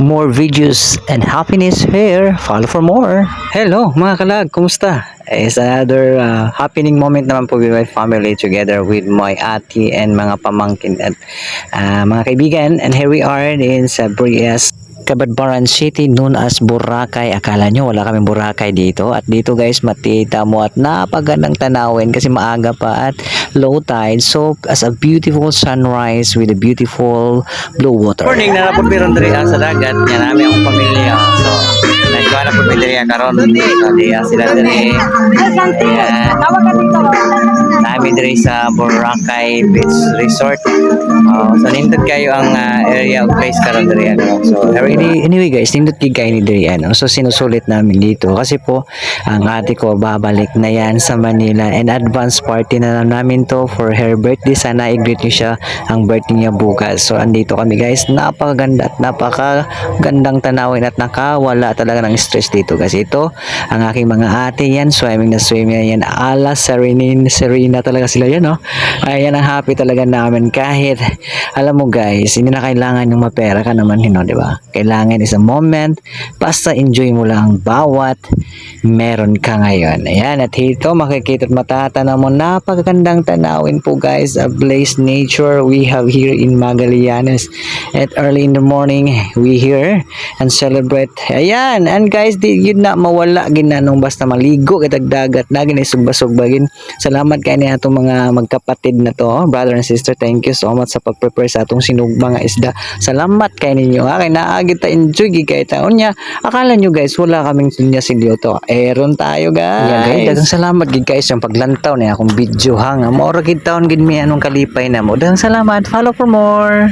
More videos and happiness here. Follow for more. Hello mga kalag, kumusta? It's another happening moment naman po with my family together with my ate and mga pamangkin at mga kaibigan. And here we are in sa Brias, Cabadbaran City known as Boracay. Akala nyo wala kaming Boracay dito. At dito guys matita mo at napagandang tanawin kasi maaga pa at low tide. So as a beautiful sunrise with a beautiful blue water. Morning na napod meron diri sa dagat. Yan namin ang pamilya. So nagkuha na po diri karon. So diya sila diri. Ayan. Namin diri sa Boracay Beach Resort. So nindot kayo ang area of place karon diri. So anyway guys, nindot gid kayo ni diri ano. So sinusulit namin dito kasi po ang ate ko babalik na yan sa Manila and advance party na lang namin to for her birthday. Sana i-greet niyo siya ang birthday niya bukas. So andito kami guys, napakaganda at napakagandang tanawin at nakawala talaga ng stress dito kasi ito ang aking mga ate yan, swimming na swimming yan, ala Serena talaga sila yan no. Ayan ang happy talaga namin kahit alam mo guys, hindi na kailangan yung mapera ka naman no, di ba? Kailangan is a moment, basta enjoy mo lang bawat meron ka ngayon. Ayan, at dito makikita at matatanaw mo napakagandang tanawin po guys, a blaze nature we have here in Magallanes. At early in the morning we here and celebrate. Ayan, and guys di yun na mawala ginanong basta maligo kitag dagat na ginisugba-sugbagin. Salamat kay ni atong mga magkapatid na to, brother and sister. Thank you so much sa pag-prepare sa atong sinugba nga isda. Salamat kay ninyo ha, kay naagi ta enjoy gid kay taon nya. Akala nyo guys wala kaming sunya silyo to. Eron tayo guys. Yeah, guys, daghang salamat gid guys yung paglantaw ni akong video ha nga. Maura gid taon gid mi anong kalipay na mo. Daghang salamat. Follow for more.